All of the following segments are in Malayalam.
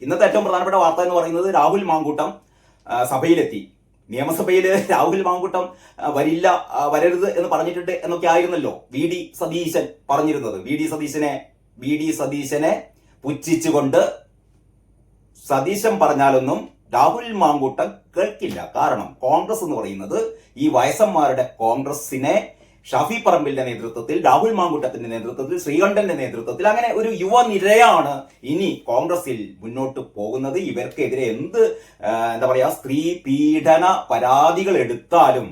ഇന്നത്തെ ഏറ്റവും പ്രധാനപ്പെട്ട വാർത്ത എന്ന് പറയുന്നത് രാഹുൽ മാങ്കൂട്ടം സഭയിലെത്തി. നിയമസഭയിൽ രാഹുൽ മാങ്കൂട്ടം വരരുത് എന്ന് പറഞ്ഞിട്ടുണ്ട് എന്നൊക്കെ ആയിരുന്നല്ലോ വി.ഡി. സതീശൻ പറഞ്ഞിരുന്നത്. വി.ഡി. സതീശനെ പുച്ഛിച്ചുകൊണ്ട് സതീശൻ പറഞ്ഞാലൊന്നും രാഹുൽ മാങ്കൂട്ടം കേൾക്കില്ല. കാരണം കോൺഗ്രസ് എന്ന് പറയുന്നത് ഈ വയസ്സന്മാരുടെ കോൺഗ്രസിനെ ഷാഫി പറമ്പിലിന്റെ നേതൃത്വത്തിൽ, രാഹുൽ മാങ്കൂട്ടത്തിന്റെ നേതൃത്വത്തിൽ, ശ്രീകണ്ഠന്റെ നേതൃത്വത്തിൽ അങ്ങനെ ഒരു യുവനിരയാണ് ഇനി കോൺഗ്രസിൽ മുന്നോട്ട് പോകുന്നത്. ഇവർക്കെതിരെ എന്ത് സ്ത്രീ പീഡന പരാതികൾ എടുത്താലും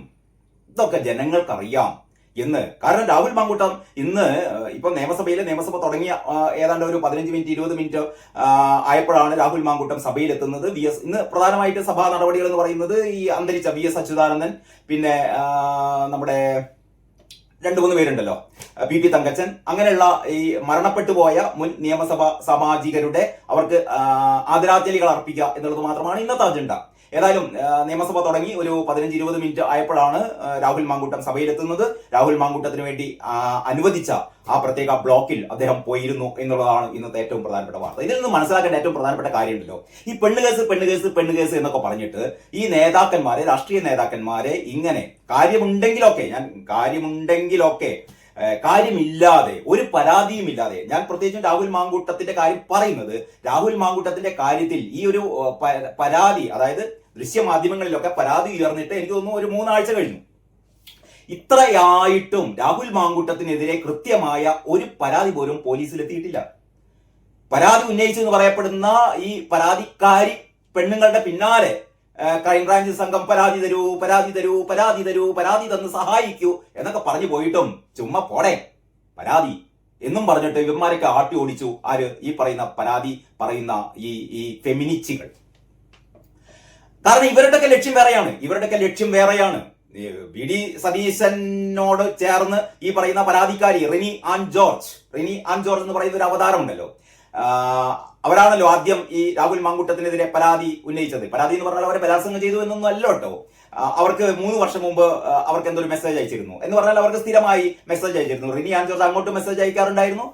ഇതൊക്കെ ജനങ്ങൾക്കറിയാം എന്ന്. കാരണം രാഹുൽ മാങ്കൂട്ടം ഇന്ന് ഇപ്പൊ നിയമസഭ തുടങ്ങിയ ഏതാണ്ട് ഒരു 15 മിനിറ്റ് 20 മിനിറ്റ് ആയപ്പോഴാണ് രാഹുൽ മാങ്കൂട്ടം സഭയിലെത്തുന്നത്. ഇന്ന് പ്രധാനമായിട്ട് സഭാ നടപടികൾ എന്ന് പറയുന്നത് ഈ അന്തരിച്ച VS അച്യുതാനന്ദൻ, പിന്നെ നമ്മുടെ 2-3 പേരുണ്ടല്ലോ, PP തങ്കച്ചൻ, അങ്ങനെയുള്ള ഈ മരണപ്പെട്ടു പോയ മുൻ നിയമസഭാ സാമാജികരുടെ അവർക്ക് ആദരാഞ്ജലികൾ അർപ്പിക്കുക എന്നുള്ളത് മാത്രമാണ് ഇന്നത്തെ അജണ്ട. ഏതായാലും നിയമസഭ തുടങ്ങി ഒരു 15-20 മിനിറ്റ് ആയപ്പോഴാണ് രാഹുൽ മാങ്കൂട്ടം സഭയിലെത്തുന്നത്. രാഹുൽ മാങ്കൂട്ടത്തിന് വേണ്ടി അനുവദിച്ച ആ പ്രത്യേക ബ്ലോക്കിൽ അദ്ദേഹം പോയിരുന്നു എന്നുള്ളതാണ് ഇന്നത്തെ ഏറ്റവും പ്രധാനപ്പെട്ട വാർത്ത. ഇതിൽ നിന്ന് മനസ്സിലാക്കേണ്ട ഏറ്റവും പ്രധാനപ്പെട്ട കാര്യമുണ്ടല്ലോ, ഈ പെണ്ണുകേസ് എന്നൊക്കെ പറഞ്ഞിട്ട് ഈ നേതാക്കന്മാരെ, രാഷ്ട്രീയ നേതാക്കന്മാരെ ഇങ്ങനെ കാര്യമില്ലാതെ ഒരു പരാതിയുമില്ലാതെ, ഞാൻ പ്രത്യേകിച്ചും രാഹുൽ മാങ്കൂട്ടത്തിന്റെ കാര്യം പറയുന്നത്, രാഹുൽ മാങ്കൂട്ടത്തിന്റെ കാര്യത്തിൽ ഈ ഒരു പരാതി, അതായത് ദൃശ്യമാധ്യമങ്ങളിലൊക്കെ പരാതി ഉയർന്നിട്ട് എനിക്ക് തോന്നുന്നു ഒരു 3 ആഴ്ച കഴിഞ്ഞു. ഇത്രയായിട്ടും രാഹുൽ മാങ്കൂട്ടത്തിനെതിരെ കൃത്യമായ ഒരു പരാതി പോലും പോലീസിലെത്തിയിട്ടില്ല. പരാതി ഉന്നയിച്ചെന്ന് പറയപ്പെടുന്ന ഈ പരാതിക്കാരി പെണ്ണുങ്ങളുടെ പിന്നാലെ ക്രൈംബ്രാഞ്ച് സംഘം പരാതി തന്ന് സഹായിക്കൂ എന്നൊക്കെ പറഞ്ഞു പോയിട്ടും ചുമ്മാ പോടെ പരാതി എന്നും പറഞ്ഞിട്ട് ഇവന്മാരൊക്കെ ആട്ടി ഓടിച്ചു. ആര്? ഈ പറയുന്ന പരാതി പറയുന്ന ഈ ഫെമിനിസ്റ്റുകൾ. കാരണം ഇവരുടെയൊക്കെ ലക്ഷ്യം വേറെയാണ്. വി.ഡി. സതീശനോട് ചേർന്ന് ഈ പറയുന്ന പരാതിക്കാരി റിനി ആൻ ജോർജ് എന്ന് പറയുന്ന ഒരു അവതാരം ഉണ്ടല്ലോ, അവരാണല്ലോ ആദ്യം ഈ രാഹുൽ മാങ്കൂട്ടത്തിനെതിരെ പരാതി ഉന്നയിച്ചത്. പരാതി എന്ന് പറഞ്ഞാൽ അവരെ ബലാത്സംഗം ചെയ്തു എന്നൊന്നും അല്ല കേട്ടോ. അവർക്ക് 3 വർഷം മുമ്പ് അവർക്ക് എന്തൊരു മെസ്സേജ് അയച്ചിരുന്നു എന്ന് പറഞ്ഞാൽ അവർക്ക് സ്ഥിരമായി മെസ്സേജ് അയച്ചിരുന്നു. റിനി ആൻ ജോർജ് അങ്ങോട്ടും മെസ്സേജ് അയക്കാറുണ്ടായിരുന്നു,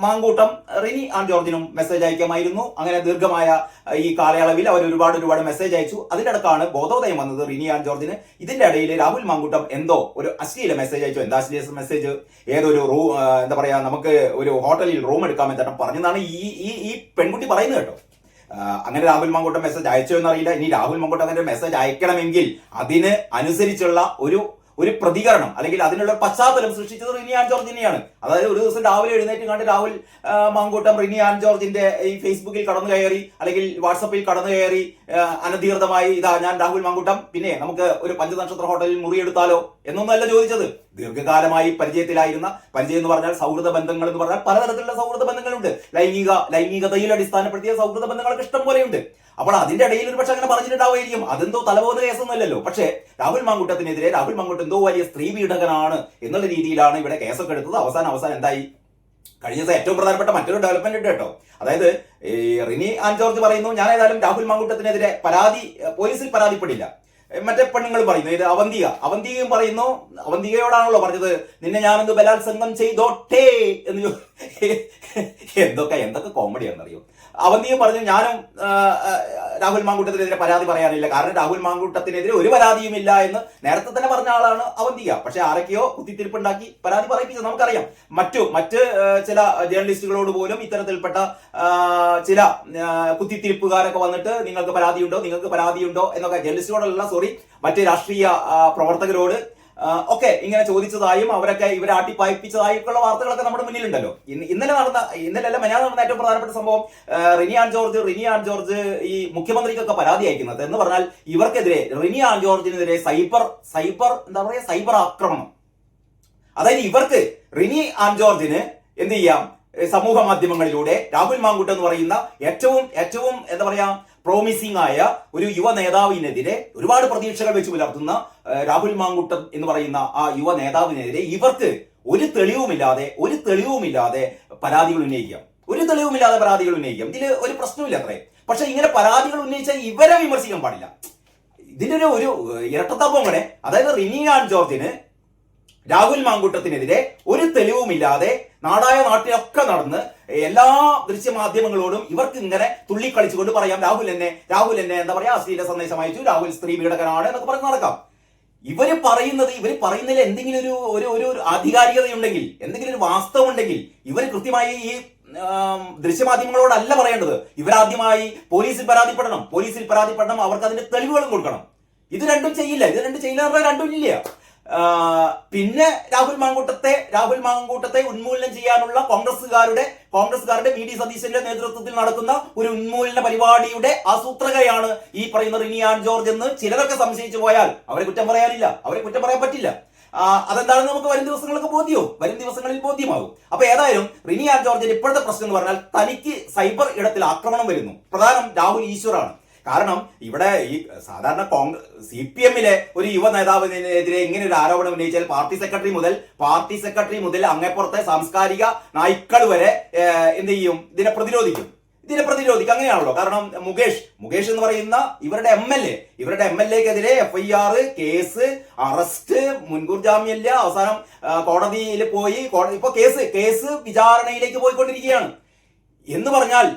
മാങ്കൂട്ടം റിനി ആൻ ജോർജിനും മെസ്സേജ് അയക്കാമായിരുന്നു. അങ്ങനെ ദീർഘമായ ഈ കാലയളവിൽ അവർ ഒരുപാട് മെസ്സേജ് അയച്ചു. അതിന്റെ അടുക്കാണ് ബോധോദയം വന്നത് റിനി ആൻ ജോർജിന്. ഇതിന്റെ ഇടയിൽ രാഹുൽ മാങ്കൂട്ടം എന്തോ ഒരു അശ്ലീല മെസ്സേജ് അയച്ചു. എന്താ അശ്ലീല മെസ്സേജ്? ഏതൊരു നമുക്ക് ഒരു ഹോട്ടലിൽ റൂം എടുക്കാമെന്ന് പറഞ്ഞതാണ് ഈ പെൺകുട്ടി പറയുന്നത് കേട്ടോ. അങ്ങനെ രാഹുൽ മാങ്കൂട്ടം മെസ്സേജ് അയച്ചോ എന്നറിയില്ല. ഇനി രാഹുൽ മാങ്കൂട്ടം അങ്ങനെ മെസ്സേജ് അയക്കണമെങ്കിൽ അതിന് അനുസരിച്ചുള്ള ഒരു പ്രതികരണം അല്ലെങ്കിൽ അതിനുള്ള പശ്ചാത്തലം സൃഷ്ടിച്ചത് റിനി ആൻ ജോർജിനെയാണ്. അതായത് ഒരു ദിവസം രാവിലെ എഴുന്നേറ്റ് കണ്ട് രാഹുൽ മാങ്കൂട്ടം റിനി ആൻ ജോർജിന്റെ ഈ ഫേസ്ബുക്കിൽ കടന്നു കയറി അല്ലെങ്കിൽ വാട്സപ്പിൽ കടന്നു കയറി അനധികൃതമായി ഞാൻ രാഹുൽ മാങ്കൂട്ടം, പിന്നെ നമുക്ക് ഒരു 5 നക്ഷത്ര ഹോട്ടലിൽ മുറിയെടുത്താലോ എന്നൊന്നല്ല ചോദിച്ചത്. ദീർഘകാലമായി പരിചയം എന്ന് പറഞ്ഞാൽ സൗഹൃദ ബന്ധങ്ങൾ എന്ന് പറഞ്ഞാൽ പലതരത്തിലുള്ള സൗഹൃദ ബന്ധങ്ങളുണ്ട്. ലൈംഗികതയിൽ അടിസ്ഥാനപ്പെടുത്തിയ സൗഹൃദ ബന്ധങ്ങളൊക്കെ ഇഷ്ടം പോലെയുണ്ട്. അപ്പോൾ അതിന്റെ ഇടയിൽ ഒരു പക്ഷെ അങ്ങനെ പറഞ്ഞിട്ടുണ്ടാവുമായിരിക്കും. അതെന്തോ തലപോകുന്ന കേസൊന്നുമല്ലല്ലോ. പക്ഷേ രാഹുൽ മാങ്കൂട്ടത്തിനെതിരെ രാഹുൽ മാങ്കൂട്ടം എന്തോ വലിയ സ്ത്രീ പീഡകനാണ് എന്നുള്ള രീതിയിലാണ് ഇവിടെ കേസൊക്കെ എടുത്തത്. അവസാനം എന്തായി? കഴിഞ്ഞ ഏറ്റവും പ്രധാനപ്പെട്ട മറ്റൊരു ഡെവലപ്മെന്റ് ഉണ്ട് കേട്ടോ. അതായത് റിനി ആൻ ജോർജ് പറയുന്നു, ഞാൻ ഏതായാലും രാഹുൽ മാങ്കൂട്ടത്തിനെതിരെ പോലീസിൽ പരാതിപ്പെടില്ല. മറ്റേ പെണ്ണുങ്ങൾ പറയുന്നു, ഇത് അവന്തികയും പറയുന്നു, അവന്തികയോടാണല്ലോ പറഞ്ഞത് നിന്നെ ഞാനൊന്ന് ബലാത്സംഗം ചെയ്തോട്ടെ എന്ന്. എന്തൊക്കെ കോമഡിയാണെന്നറിയോ. അവന്തിയും പറഞ്ഞു ഞാനും രാഹുൽ മാങ്കൂട്ടത്തിനെതിരെ പരാതി പറയാനില്ല, കാരണം രാഹുൽ മാങ്കൂട്ടത്തിനെതിരെ ഒരു പരാതിയുമില്ല എന്ന് നേരത്തെ തന്നെ പറഞ്ഞ ആളാണ് അവന്തിക. പക്ഷെ ആരൊക്കെയോ കുത്തിത്തിരിപ്പുണ്ടാക്കി പരാതി പറയിപ്പിച്ചത് നമുക്കറിയാം. മറ്റ് ചില ജേർണലിസ്റ്റുകളോട് പോലും ഇത്തരത്തിൽപ്പെട്ട ചില കുത്തിത്തിരിപ്പുകാരൊക്കെ വന്നിട്ട് നിങ്ങൾക്ക് പരാതിയുണ്ടോ എന്നൊക്കെ ജേർണലിസ്റ്റുകളോടല്ല, മറ്റ് രാഷ്ട്രീയ പ്രവർത്തകരോട് ഒക്കെ ഇങ്ങനെ ചോദിച്ചതായും അവരൊക്കെ ഇവരെ ആട്ടിപ്പായിപ്പിച്ചതായും ഉള്ള വാർത്തകളൊക്കെ നമ്മുടെ മുന്നിലുണ്ടല്ലോ. ഇന്നലെ മെഞ്ഞാന്ന് നടന്ന ഏറ്റവും പ്രധാനപ്പെട്ട സംഭവം റിനി ആൻ ജോർജ് ഈ മുഖ്യമന്ത്രിക്കൊക്കെ പരാതി അയക്കുന്നത് എന്ന് പറഞ്ഞാൽ ഇവർക്കെതിരെ റിനി ആൻ ജോർജിനെതിരെ സൈബർ ആക്രമണം. അതായത് ഇവർക്ക് റിനി ആൻ ജോർജിന് എന്ത് ചെയ്യാം, സമൂഹ മാധ്യമങ്ങളിലൂടെ രാഹുൽ മാങ്കൂട്ടം എന്ന് പറയുന്ന ഏറ്റവും പ്രോമിസിംഗ് ആയ ഒരു യുവ നേതാവിനെതിരെ ഒരുപാട് പ്രതീക്ഷകൾ വെച്ച് പുലർത്തുന്ന രാഹുൽ മാങ്കൂട്ടം എന്ന് പറയുന്ന ആ യുവ നേതാവിനെതിരെ ഇവർക്ക് ഒരു തെളിവുമില്ലാതെ പരാതികൾ ഉന്നയിക്കാം. ഇതിൽ ഒരു പ്രശ്നമില്ല അത്രേ. പക്ഷെ ഇങ്ങനെ പരാതികൾ ഉന്നയിച്ചാൽ ഇവരെ വിമർശിക്കാൻ പാടില്ല. ഇതിന്റെ ഒരു ഇരട്ടത്താപ്പം കൂടെ. അതായത് റിനി ആൻ ജോർജിന് രാഹുൽ മാങ്കൂട്ടത്തിനെതിരെ ഒരു തെളിവുമില്ലാതെ നാടായ നാട്ടിലൊക്കെ നടന്ന് എല്ലാ ദൃശ്യമാധ്യമങ്ങളോടും ഇവർക്ക് ഇങ്ങനെ തുള്ളിക്കളിച്ചുകൊണ്ട് പറയാം രാഹുൽ എന്നെ എന്താ പറയാ അശ്ലീല സന്ദേശം അയച്ചു, രാഹുൽ സ്ത്രീ പീഡകനാണ് എന്നൊക്കെ പറഞ്ഞ് നടക്കാം. ഇവര് പറയുന്നതിൽ എന്തെങ്കിലും ഒരു ആധികാരികതയുണ്ടെങ്കിൽ, എന്തെങ്കിലും ഒരു വാസ്തവം ഉണ്ടെങ്കിൽ ഇവർ കൃത്യമായി ഈ ദൃശ്യമാധ്യമങ്ങളോടല്ല പറയേണ്ടത്. ഇവരാദ്യമായി പോലീസിൽ പരാതിപ്പെടണം, അവർക്ക് അതിന്റെ തെളിവുകളും കൊടുക്കണം. ഇത് രണ്ടും ചെയ്യില്ല രണ്ടും ഇല്ല. പിന്നെ രാഹുൽ മാങ്കൂട്ടത്തെ ഉന്മൂലനം ചെയ്യാനുള്ള കോൺഗ്രസുകാരുടെ വി ഡി സതീശന്റെ നേതൃത്വത്തിൽ നടക്കുന്ന ഒരു ഉന്മൂലന പരിപാടിയുടെ ആസൂത്രകയാണ് ഈ പറയുന്ന റിനി ആൻ ജോർജ് എന്ന് ചിലരൊക്കെ സംശയിച്ചു പോയാൽ അവരെ കുറ്റം പറയാൻ പറ്റില്ല. അതെന്താണെന്ന് നമുക്ക് വരും ദിവസങ്ങളിൽ ബോധ്യമാകും. അപ്പൊ ഏതായാലും റിനി ആൻ ജോർജിന്റെ ഇപ്പോഴത്തെ പ്രശ്നം എന്ന് പറഞ്ഞാൽ തനിക്ക് സൈബർ ഇടത്തിൽ ആക്രമണം വരുന്നു. പ്രധാനം രാഹുൽ ഈശ്വറാണ്. കാരണം ഇവിടെ ഈ സാധാരണ CPM-ലെ ഒരു യുവ നേതാവിനെതിരെ ഇങ്ങനെ ഒരു ആരോപണം ഉന്നയിച്ചാൽ പാർട്ടി സെക്രട്ടറി മുതൽ അങ്ങേപ്പുറത്തെ സാംസ്കാരിക നായ്ക്കൾ വരെ എന്ത് ചെയ്യും? ഇതിനെ പ്രതിരോധിക്കും. അങ്ങനെയാണല്ലോ. കാരണം മുകേഷ് എന്ന് പറയുന്ന ഇവരുടെ MLA-ക്കെതിരെ FIR, കേസ്, അറസ്റ്റ്, മുൻകൂർ ജാമ്യമില്ല, അവസാനം കോടതിയിൽ പോയി. ഇപ്പൊ കേസ് വിചാരണയിലേക്ക് പോയിക്കൊണ്ടിരിക്കുകയാണ്. എന്ന് പറഞ്ഞാൽ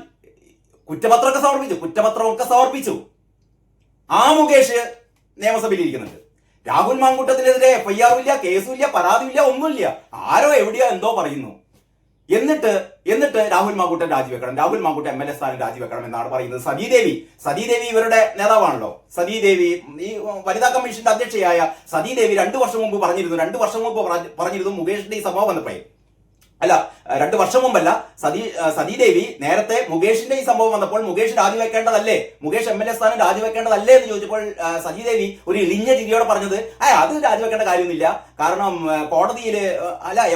കുറ്റപത്രമൊക്കെ സമർപ്പിച്ചു. ആ മുകേഷ് നിയമസഭയിൽ ഇരിക്കുന്നുണ്ട്. രാഹുൽ മാങ്കൂട്ടത്തിനെതിരെ FIR ഇല്ല, കേസുമില്ല, പരാതിയില്ല, ഒന്നുമില്ല. ആരോ എവിടെയോ എന്തോ പറയുന്നു. എന്നിട്ട് രാഹുൽ മാങ്കൂട്ടൻ രാജിവെക്കണം, രാഹുൽ മാങ്കൂട്ടൻ MLA സ്ഥാനം രാജിവെക്കണം എന്നാണ് പറയുന്നത്. സതീദേവി ഇവരുടെ നേതാവാണല്ലോ. സതീദേവി ഈ വനിതാ കമ്മീഷന്റെ അധ്യക്ഷയായ സതീദേവി 2 വർഷം മുമ്പ് പറഞ്ഞിരുന്നു മുകേഷിന്റെ ഈ സംഭവം വന്നപ്പോഴേ. അല്ല, 2 വർഷം മുമ്പല്ല, സതീദേവി നേരത്തെ മുകേഷിന്റെ ഈ സംഭവം വന്നപ്പോൾ മുകേഷ് രാജിവെക്കേണ്ടതല്ലേ, മുകേഷ് MLA സ്ഥാനം രാജിവെക്കേണ്ടതല്ലേ എന്ന് ചോദിച്ചപ്പോൾ സതീദേവി ഒരു ഇളിഞ്ഞ ചിരിയോടെ പറഞ്ഞത് അത് രാജിവെക്കേണ്ട കാര്യമൊന്നുമില്ല. കാരണം കോടതിയിൽ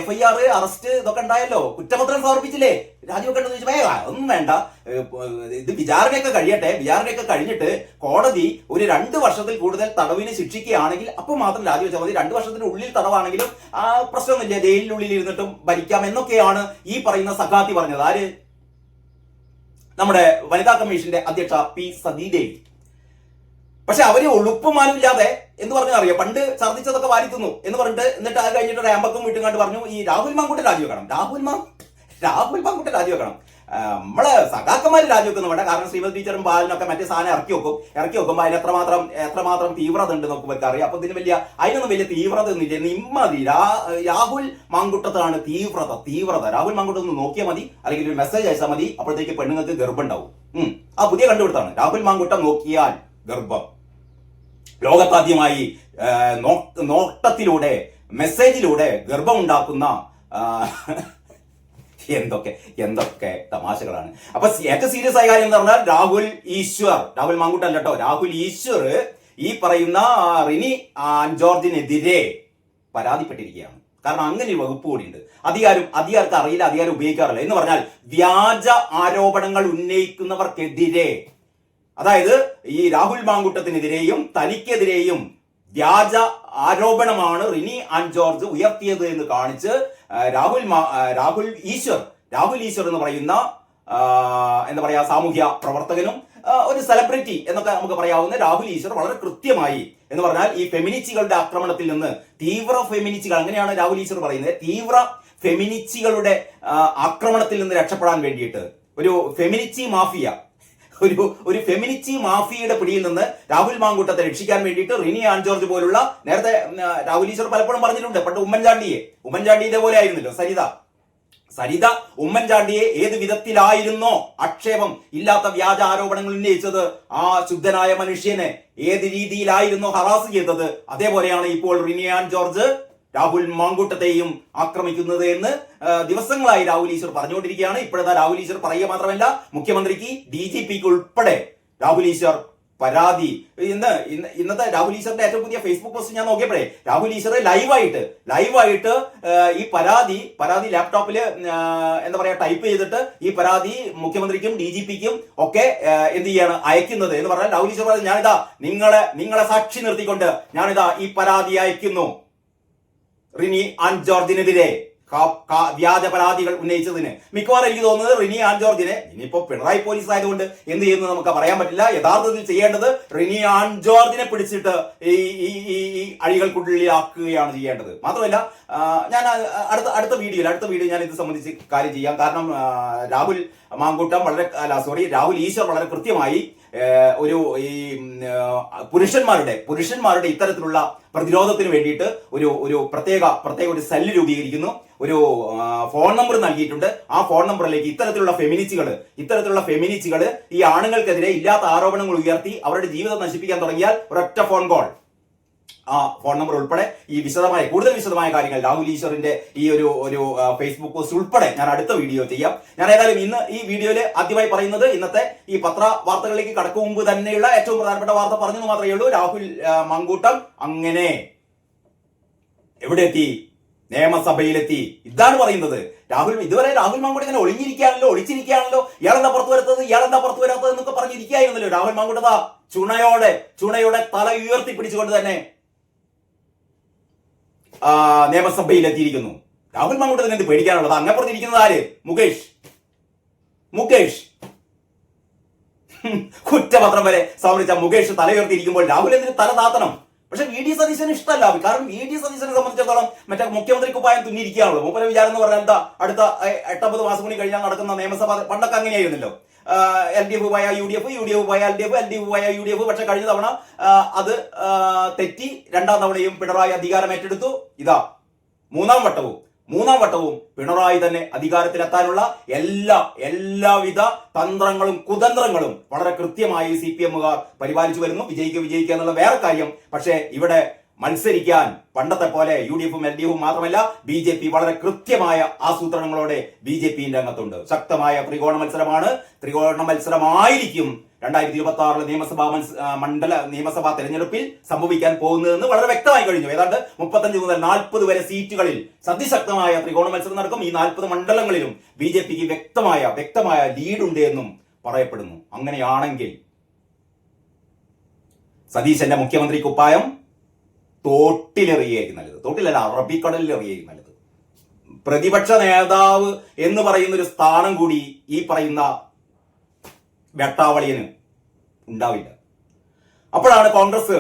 FIR, അറസ്റ്റ് ഇതൊക്കെ ഉണ്ടായല്ലോ, കുറ്റപത്രം സമർപ്പിച്ചില്ലേ, രാജിവെക്കേണ്ടത് ചോദിച്ചപ്പോൾ ഒന്നും വേണ്ട, ഇത് വിചാരണയൊക്കെ കഴിഞ്ഞിട്ട് കോടതി ഒരു 2 വർഷത്തിൽ കൂടുതൽ തടവിന് ശിക്ഷിക്കുകയാണെങ്കിൽ അപ്പോൾ മാത്രം രാജിവെച്ചാൽ മതി. 2 വർഷത്തിന് ഉള്ളിൽ തടവാണെങ്കിലും പ്രശ്നമൊന്നുമില്ല, ജയിലിനുള്ളിൽ ഇരുന്നിട്ടും ഭരിക്കാം എന്നൊക്കെയാണ് ഈ പറയുന്ന സഖാത്തി പറഞ്ഞത്. ആര്? നമ്മുടെ വനിതാ കമ്മീഷന്റെ അധ്യക്ഷ P. സതീദേവി. പക്ഷെ അവര് ഒഴുപ്പുമാനില്ലാതെ എന്ന് പറഞ്ഞാൽ അറിയാം, പണ്ട് ഛർദ്ദിച്ചതൊക്കെ വാരിത്തുന്നു എന്ന് പറഞ്ഞിട്ട് എന്നിട്ട് അത് കഴിഞ്ഞിട്ട് റാമ്പക്കും വീട്ടും പറഞ്ഞു ഈ രാഹുൽ മാങ്കൂട്ടൻ രാജിവെക്കണം. നമ്മള് സഖാക്കന്മാര് രാജിവെക്കുന്നു വേണ്ട. കാരണം ശ്രീമതി ടീച്ചറും ബാലനൊക്കെ മറ്റേ സാധനം ഇറക്കി വെക്കുമ്പോൾ അതിന് എത്രമാത്രം തീവ്രത ഉണ്ട് നമുക്ക് അറിയാം. അപ്പൊ അതിനൊന്നും വലിയ തീവ്രത ഒന്നുമില്ല. ഇമ്മാതിരി രാഹുൽ മാങ്കൂട്ടത്താണ് തീവ്രത. രാഹുൽ മാങ്കൂട്ടം ഒന്ന് നോക്കിയാൽ മതി, അല്ലെങ്കിൽ ഒരു മെസ്സേജ് അയച്ചാൽ മതി, അപ്പോഴത്തേക്ക് പെണ്ണുങ്ങൾക്ക് ഗർഭം ഉണ്ടാവും. ആ പുതിയ കണ്ടുപിടുത്താണ്. രാഹുൽ മാങ്കൂട്ടം നോക്കിയാൽ ഗർഭം. ലോകത്താദ്യമായി നോട്ടത്തിലൂടെ മെസ്സേജിലൂടെ ഗർഭം ഉണ്ടാക്കുന്ന എന്തൊക്കെ തമാശകളാണ്. അപ്പൊ ഏറ്റവും സീരിയസ് ആയ കാര്യം എന്ന് പറഞ്ഞാൽ രാഹുൽ മാങ്കൂട്ടല്ല കേട്ടോ, രാഹുൽ ഈശ്വർ ഈ പറയുന്ന റിനി ആൻ ജോർജിനെതിരെ പരാതിപ്പെട്ടിരിക്കുകയാണ്. കാരണം അങ്ങനെ ഒരു വകുപ്പ് കൂടിയുണ്ട്. അധികാർക്ക് അറിയില്ല, അധികാരം ഉപയോഗിക്കാറില്ല. എന്ന് പറഞ്ഞാൽ വ്യാജ ആരോപണങ്ങൾ ഉന്നയിക്കുന്നവർക്കെതിരെ, അതായത് ഈ രാഹുൽ മാങ്കൂട്ടത്തിനെതിരെയും തനിക്കെതിരെയും വ്യാജ ആരോപണമാണ് റിനി ആൻ ജോർജ് ഉയർത്തിയത് എന്ന് കാണിച്ച് രാഹുൽ ഈശ്വർ എന്ന് പറയുന്ന എന്താ പറയാ സാമൂഹ്യ പ്രവർത്തകനും ഒരു സെലിബ്രിറ്റി എന്നൊക്കെ നമുക്ക് പറയാവുന്ന രാഹുൽ ഈശ്വർ വളരെ കൃത്യമായി എന്ന് പറഞ്ഞാൽ ഈ ഫെമിനിസ്റ്റുകളുടെ ആക്രമണത്തിൽ നിന്ന്, തീവ്ര ഫെമിനിസ്റ്റുകൾ അങ്ങനെയാണ് രാഹുൽ ഈശ്വർ പറയുന്നത്, തീവ്ര ഫെമിനിസ്റ്റുകളുടെ ആക്രമണത്തിൽ നിന്ന് രക്ഷപ്പെടാൻ വേണ്ടിയിട്ട് ഒരു ഫെമിനിറ്റി മാഫിയയുടെ പിടിയിൽ നിന്ന് രാഹുൽ മാങ്കൂട്ടത്തെ രക്ഷിക്കാൻ വേണ്ടിയിട്ട് റിനി ആൻ ജോർജ് പോലുള്ള, നേരത്തെ രാഹുൽ ഈശ്വർ പലപ്പോഴും പറഞ്ഞിട്ടുണ്ട്, പണ്ട് ഉമ്മൻചാണ്ടി ഇതേപോലെ ആയിരുന്നല്ലോ. സരിത ഉമ്മൻചാണ്ടിയെ ഏത് വിധത്തിലായിരുന്നോ ആക്ഷേപം ഇല്ലാത്ത വ്യാജ ആരോപണങ്ങൾ ഉന്നയിച്ചത്, ആ ശുദ്ധനായ മനുഷ്യനെ ഏത് രീതിയിലായിരുന്നോ ഹറാസ് ചെയ്തത്, അതേപോലെയാണ് ഇപ്പോൾ റിനി ആൻ ജോർജ് രാഹുൽ മാങ്കൂട്ടത്തെയും ആക്രമിക്കുന്നത് എന്ന് ദിവസങ്ങളായി രാഹുൽ ഈശ്വർ പറഞ്ഞുകൊണ്ടിരിക്കുകയാണ്. ഇപ്പോഴത്തെ രാഹുൽ ഈശ്വർ പറയുക മാത്രമല്ല, മുഖ്യമന്ത്രിക്ക് DGPക്ക് ഉൾപ്പെടെ രാഹുൽ ഈശ്വർ പരാതി. ഇന്നത്തെ രാഹുൽ ഈശ്വറിന്റെ ഏറ്റവും പുതിയ ഫേസ്ബുക്ക് പോസ്റ്റ് ഞാൻ നോക്കിയപ്പോഴേ രാഹുൽ ഈശ്വർ ലൈവായിട്ട് ഈ പരാതി ലാപ്ടോപ്പില് എന്താ പറയാ ടൈപ്പ് ചെയ്തിട്ട് ഈ പരാതി മുഖ്യമന്ത്രിക്കും DGPക്കും ഒക്കെ എന്ത് ചെയ്യാണ് അയക്കുന്നത് എന്ന് പറഞ്ഞാൽ രാഹുൽ ഈശ്വർ പറഞ്ഞു, ഞാനിതാ നിങ്ങളെ സാക്ഷി നിർത്തിക്കൊണ്ട് ഞാനിതാ ഈ പരാതി അയക്കുന്നു റിനി ആൻ ജോർജിനെതിരെ. വ്യാജ പരാതികൾ ഉന്നയിച്ചതിന് മിക്കവാറും എനിക്ക് തോന്നുന്നത് റിനി ആൻ ജോർജിനെ, ഇനിയിപ്പോ പിണറായി പോലീസ് ആയതുകൊണ്ട് എന്ത് ചെയ്യുന്നു നമുക്ക് പറയാൻ പറ്റില്ല, യഥാർത്ഥത്തിൽ ചെയ്യേണ്ടത് റിനി ആൻ ജോർജിനെ പിടിച്ചിട്ട് ഈ അഴികൾക്കുള്ളിലാക്കുകയാണ് ചെയ്യേണ്ടത്. മാത്രമല്ല ഞാൻ അടുത്ത വീഡിയോ ഞാൻ ഇത് സംബന്ധിച്ച് കാര്യം ചെയ്യാം. കാരണം രാഹുൽ ഈശ്വർ വളരെ കൃത്യമായി ഈ പുരുഷന്മാരുടെ ഇത്തരത്തിലുള്ള പ്രതിരോധത്തിന് വേണ്ടിയിട്ട് ഒരു പ്രത്യേക ഒരു സെല്ല് രൂപീകരിക്കുന്നു, ഒരു ഫോൺ നമ്പർ നൽകിയിട്ടുണ്ട്. ആ ഫോൺ നമ്പറിലേക്ക് ഇത്തരത്തിലുള്ള ഫെമിനിസ്റ്റുകൾ ഈ ആണുങ്ങൾക്കെതിരെ ഇല്ലാത്ത ആരോപണങ്ങൾ ഉയർത്തി അവരുടെ ജീവിതം നശിപ്പിക്കാൻ തുടങ്ങിയാൽ ഒരൊറ്റ ഫോൺ കോൾ, ആ ഫോൺ നമ്പർ ഉൾപ്പെടെ ഈ കൂടുതൽ വിശദമായ കാര്യങ്ങൾ രാഹുൽ ഈശ്വറിന്റെ ഈ ഒരു ഫേസ്ബുക്ക് പോസ്റ്റ് ഉൾപ്പെടെ ഞാൻ അടുത്ത വീഡിയോ ചെയ്യാം. ഞാൻ ഏതായാലും ഇന്ന് ഈ വീഡിയോയിൽ ആദ്യമായി പറയുന്നത് ഇന്നത്തെ ഈ പത്ര വാർത്തകളിലേക്ക് കടക്കും മുമ്പ് തന്നെയുള്ള ഏറ്റവും പ്രധാനപ്പെട്ട വാർത്ത പറഞ്ഞെന്ന് മാത്രമേ ഉള്ളൂ. രാഹുൽ മാങ്കൂട്ടം അങ്ങനെ എവിടെ എത്തി? നിയമസഭയിലെത്തി. ഇതാണ് പറയുന്നത്. ഇതുവരെ രാഹുൽ മാങ്കൂട്ടം ഇങ്ങനെ ഒളിച്ചിരിക്കുകയാണല്ലോ, ഇയാളെന്താ പുറത്തു വരാത്തത് എന്നൊക്കെ പറഞ്ഞിരിക്കുകയായിരുന്നല്ലോ. രാഹുൽ മാങ്കൂട്ടത ചുണയോടെ തല ഉയർത്തി പിടിച്ചുകൊണ്ട് തന്നെ നിയമസഭയിലെത്തിയിരിക്കുന്നു. രാഹുൽ മാങ്കൂട്ടത്തിന് എന്ത് പേടിക്കാനുള്ളത്? അങ്ങപ്പുറത്തിരിക്കുന്നത് ആര്? മുകേഷ് കുറ്റപത്രം വരെ സമർപ്പിച്ച മുകേഷ് തലയുയർത്തിയിരിക്കുമ്പോൾ രാഹുൽ എന്തിന് തല താത്തണം? പക്ഷെ വി ഡി സതീശന് ഇഷ്ടമല്ല. കാരണം വി ഡി സതീശനെ സംബന്ധിച്ചിടത്തോളം മറ്റേ മുഖ്യമന്ത്രി കുപ്പായം തുന്നിയിരിക്കുകയാണല്ലോ. മൂപ്പര വിചാരം എന്ന് പറഞ്ഞാൽ എന്താ, അടുത്ത 8-9 മാസം കൂടി കഴിഞ്ഞാൽ നടക്കുന്ന നിയമസഭ പണ്ടൊക്കെ അങ്ങനെയായിരുന്നല്ലോ. LDF പോയ UDF, UDF പോയ LDF, LDF പോയ UDF. പക്ഷെ കഴിഞ്ഞ തവണ അത് തെറ്റി 2ാം തവണയും പിണറായി അധികാരം ഏറ്റെടുത്തു. ഇതാ മൂന്നാം വട്ടവും പിണറായി തന്നെ അധികാരത്തിലെത്താനുള്ള എല്ലാവിധ തന്ത്രങ്ങളും കുതന്ത്രങ്ങളും വളരെ കൃത്യമായി CPM-കാർ പരിപാലിച്ചു വരുന്നു. വിജയിക്കുക എന്നുള്ള വേറെ കാര്യം. പക്ഷേ ഇവിടെ മത്സരിക്കാൻ പണ്ടത്തെ പോലെ UDF-ഉം LDF-ഉം മാത്രമല്ല BJP വളരെ കൃത്യമായ ആസൂത്രണങ്ങളോടെ BJP രംഗത്തുണ്ട്. ശക്തമായ ത്രികോണ മത്സരമായിരിക്കും 2026 നിയമസഭാ തെരഞ്ഞെടുപ്പിൽ സംഭവിക്കാൻ പോകുന്നതെന്ന് വളരെ വ്യക്തമായി കഴിഞ്ഞു. ഏതാണ്ട് 35 മുതൽ 40 വരെ സീറ്റുകളിൽ അതിശക്തമായ ത്രികോണ മത്സരം നടക്കും. ഈ 40 മണ്ഡലങ്ങളിലും BJPക്ക് വ്യക്തമായ ലീഡുണ്ട് എന്നും പറയപ്പെടുന്നു. അങ്ങനെയാണെങ്കിൽ സതീശന്റെ മുഖ്യമന്ത്രി കുപ്പായം തോട്ടിലെറിയായിരിക്കും നല്ലത്. തോട്ടിലല്ല, അറബിക്കടലിൽ എറിയായിരിക്കും നല്ലത്. പ്രതിപക്ഷ നേതാവ് എന്ന് പറയുന്ന ഒരു സ്ഥാനം കൂടി ഈ പറയുന്ന വെട്ടാവളിയന് ഉണ്ടാവില്ല. അപ്പോഴാണ് കോൺഗ്രസ്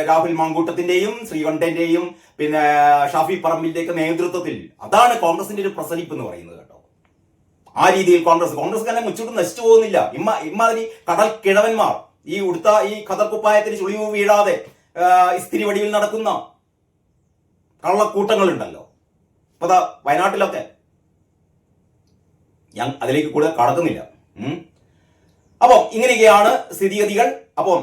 രാഹുൽ മാങ്കൂട്ടത്തിന്റെയും ശ്രീകണ്ഠന്റെയും പിന്നെ ഷാഫി പറമ്പിന്റെയൊക്കെ നേതൃത്വത്തിൽ, അതാണ് കോൺഗ്രസിന്റെ ഒരു പ്രസരിപ്പ് എന്ന് പറയുന്നത് കേട്ടോ. ആ രീതിയിൽ കോൺഗ്രസ് തന്നെ മുച്ചോട്ട് നശിച്ചു പോകുന്നില്ല. ഇമാതിരി കടൽ കിഴവന്മാർ ഈ കതർക്കുപ്പായത്തിന് ചുളിവ് വീഴാതെ ഇസ്തിരി വടിയിൽ നടക്കുന്ന കള്ളക്കൂട്ടങ്ങളുണ്ടല്ലോ. അപ്പൊ വയനാട്ടിലൊക്കെ ഞാൻ അതിലേക്ക് കൂടുതൽ കടക്കുന്നില്ല. അപ്പം ഇങ്ങനെയൊക്കെയാണ് സ്ഥിതിഗതികൾ. അപ്പം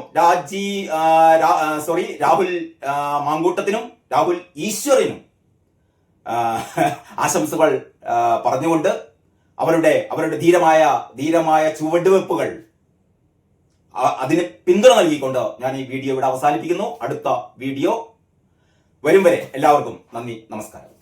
രാഹുൽ മാങ്കൂട്ടത്തിനും രാഹുൽ ഈശ്വറിനും ആശംസകൾ പറഞ്ഞുകൊണ്ട് അവരുടെ ധീരമായ ചുവടുവെപ്പുകൾ അതിന് പിന്തുണ നൽകിക്കൊണ്ട് ഞാൻ ഈ വീഡിയോ ഇവിടെ അവസാനിപ്പിക്കുന്നു. അടുത്ത വീഡിയോ വരും വരെ എല്ലാവർക്കും നന്ദി, നമസ്കാരം.